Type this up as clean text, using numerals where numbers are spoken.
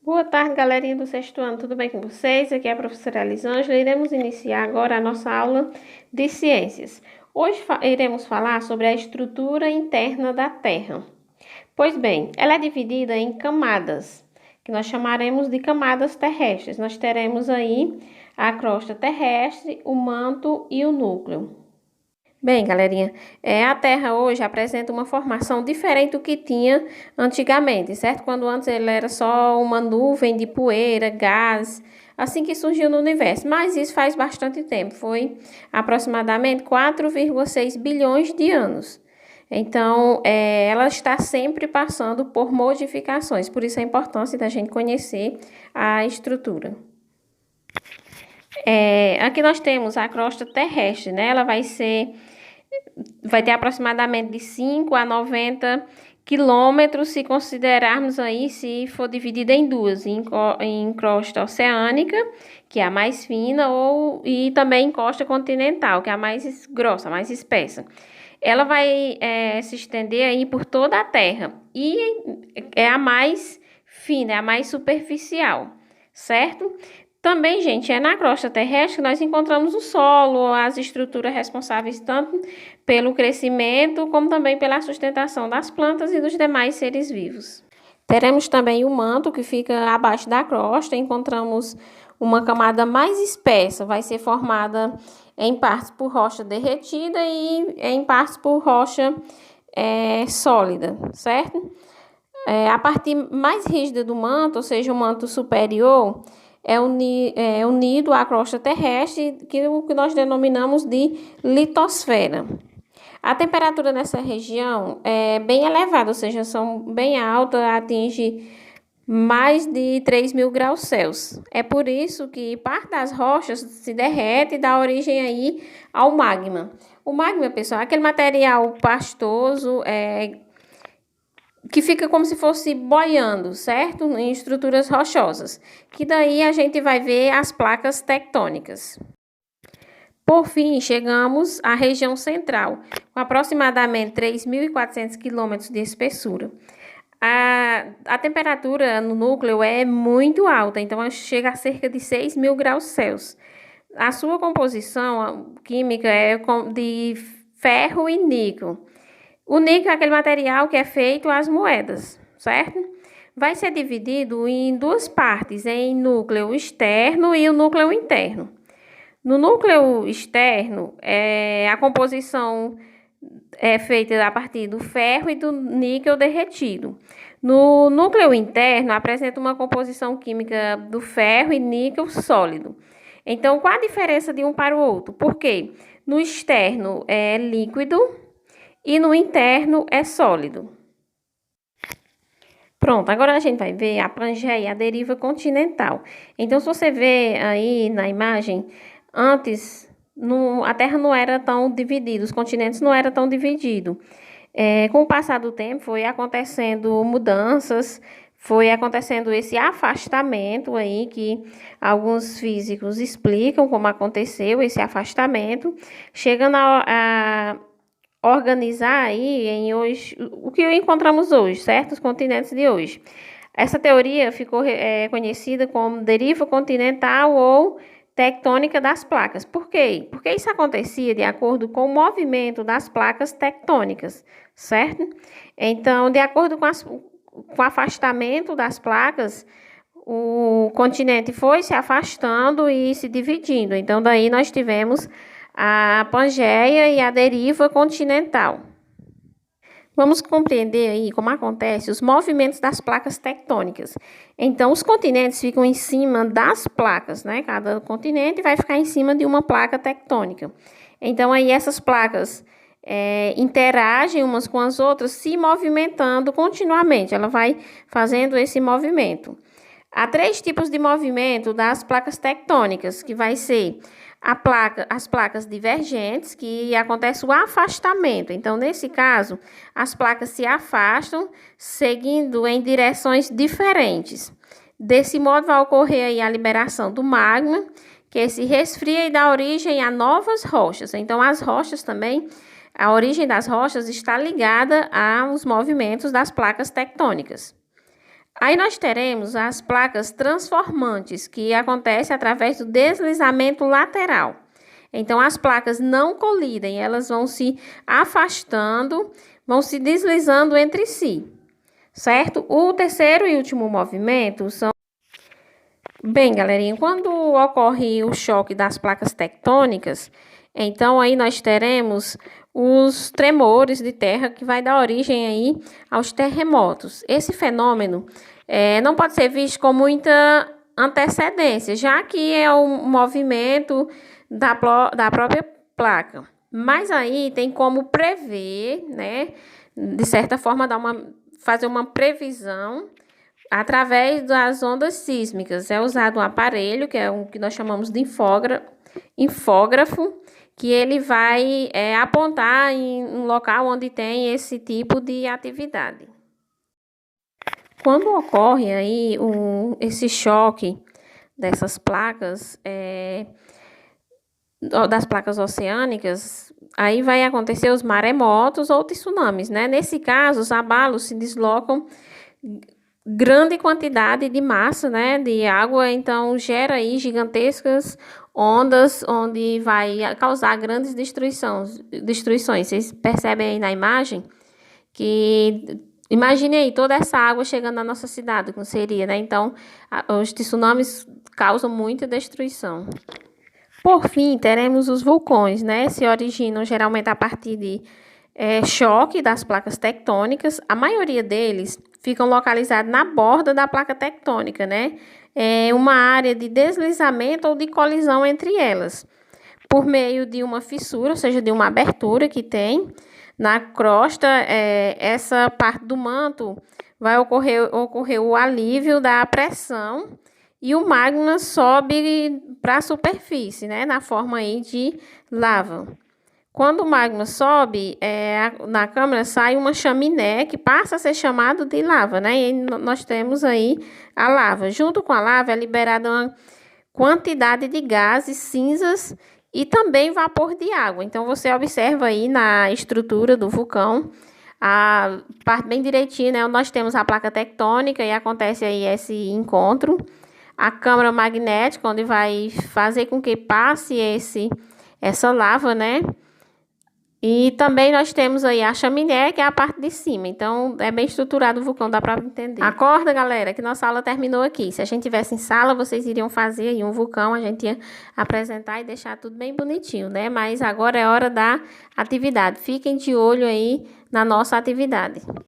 Boa tarde, galerinha do sexto ano, tudo bem com vocês? Aqui é a professora Elisângela. Iremos iniciar agora a nossa aula de ciências. Hoje iremos falar sobre a estrutura interna da Terra. Pois bem, ela é dividida em camadas, que nós chamaremos de camadas terrestres. Nós teremos aí a crosta terrestre, o manto e o núcleo. Bem, galerinha, a Terra hoje apresenta uma formação diferente do que tinha antigamente, certo? Quando antes ele era só uma nuvem de poeira, gás, assim que surgiu no universo. Mas isso faz bastante tempo, foi aproximadamente 4,6 bilhões de anos. Então, ela está sempre passando por modificações, por isso a importância da gente conhecer a estrutura. Aqui nós temos a crosta terrestre, né? Ela vai ter aproximadamente de 5 a 90 quilômetros, se considerarmos aí, se for dividida em duas, em crosta oceânica, que é a mais fina, e também em costa continental, que é a mais grossa, a mais espessa. Ela vai se estender aí por toda a Terra e é a mais fina, é a mais superficial, certo? Também, gente, é na crosta terrestre que nós encontramos o solo, as estruturas responsáveis tanto pelo crescimento, como também pela sustentação das plantas e dos demais seres vivos. Teremos também o manto, que fica abaixo da crosta. Encontramos uma camada mais espessa, vai ser formada em partes por rocha derretida e em partes por rocha sólida, certo? A parte mais rígida do manto, ou seja, o manto superior, é unido à crosta terrestre, que é o que nós denominamos de litosfera. A temperatura nessa região é bem elevada, ou seja, são bem altas, atinge mais de 3.000 graus Celsius. É por isso que parte das rochas se derrete e dá origem aí ao magma. O magma, pessoal, é aquele material pastoso, que fica como se fosse boiando, certo? Em estruturas rochosas. Que daí a gente vai ver as placas tectônicas. Por fim, chegamos à região central, com aproximadamente 3.400 quilômetros de espessura. A temperatura no núcleo é muito alta, então chega a cerca de 6.000 graus Celsius. A sua composição química é de ferro e níquel. O níquel é aquele material que é feito as moedas, certo? Vai ser dividido em duas partes, em núcleo externo e o núcleo interno. No núcleo externo, a composição é feita a partir do ferro e do níquel derretido. No núcleo interno, apresenta uma composição química do ferro e níquel sólido. Então, qual a diferença de um para o outro? Por quê? No externo é líquido e no interno é sólido. Pronto, agora a gente vai ver a Pangeia e a deriva continental. Então, se você vê aí na imagem, antes a Terra não era tão dividida, os continentes não eram tão divididos. Com o passar do tempo, foi acontecendo mudanças, foi acontecendo esse afastamento aí, que alguns físicos explicam como aconteceu esse afastamento, chegando a organizar aí hoje o que encontramos hoje, certo? Os continentes de hoje. Essa teoria ficou conhecida como deriva continental ou tectônica das placas. Por quê? Porque isso acontecia de acordo com o movimento das placas tectônicas, certo? Então, de acordo com o afastamento das placas, o continente foi se afastando e se dividindo. Então, daí nós tivemos a Pangeia e a deriva continental. Vamos compreender aí como acontece os movimentos das placas tectônicas. Então, os continentes ficam em cima das placas, né? Cada continente vai ficar em cima de uma placa tectônica. Então, aí essas placas interagem umas com as outras, se movimentando continuamente. Ela vai fazendo esse movimento. Há 3 tipos de movimento das placas tectônicas, que vai ser as placas divergentes, que acontece o afastamento. Então, nesse caso, as placas se afastam, seguindo em direções diferentes. Desse modo, vai ocorrer aí a liberação do magma, que se resfria e dá origem a novas rochas. Então, as rochas também, a origem das rochas está ligada aos movimentos das placas tectônicas. Aí nós teremos as placas transformantes, que acontece através do deslizamento lateral. Então, as placas não colidem, elas vão se afastando, vão se deslizando entre si, certo? O terceiro e último movimento são... Bem, galerinha, quando ocorre o choque das placas tectônicas, então aí nós teremos os tremores de terra que vai dar origem aí aos terremotos. Esse fenômeno não pode ser visto com muita antecedência, já que é um movimento da própria placa. Mas aí tem como prever, né, de certa forma fazer uma previsão através das ondas sísmicas. É usado um aparelho, que é o que nós chamamos de infógrafo, que ele vai apontar em um local onde tem esse tipo de atividade. Quando ocorre aí esse choque dessas placas, das placas oceânicas, aí vai acontecer os maremotos ou tsunamis, né? Nesse caso, os abalos se deslocam grande quantidade de massa, né, de água, então gera aí gigantescas ondas, onde vai causar grandes destruições. Vocês percebem aí na imagem que... Imagine aí toda essa água chegando na nossa cidade, como seria, né? Então, os tsunamis causam muita destruição. Por fim, teremos os vulcões, né? Se originam geralmente a partir de choque das placas tectônicas. A maioria deles ficam localizados na borda da placa tectônica, né? É uma área de deslizamento ou de colisão entre elas, por meio de uma fissura, ou seja, de uma abertura que tem na crosta. Essa parte do manto vai ocorrer o alívio da pressão e o magma sobe para a superfície, né? Na forma aí de lava. Quando o magma sobe, na câmara sai uma chaminé que passa a ser chamado de lava, né? E nós temos aí a lava. Junto com a lava é liberada uma quantidade de gases, cinzas e também vapor de água. Então, você observa aí na estrutura do vulcão, a parte bem direitinho, né? Nós temos a placa tectônica e acontece aí esse encontro. A câmara magnética, onde vai fazer com que passe essa lava, né? E também nós temos aí a chaminé, que é a parte de cima. Então, é bem estruturado o vulcão, dá para entender. Acorda, galera, que nossa aula terminou aqui. Se a gente tivesse em sala, vocês iriam fazer aí um vulcão, a gente ia apresentar e deixar tudo bem bonitinho, né? Mas agora é hora da atividade. Fiquem de olho aí na nossa atividade.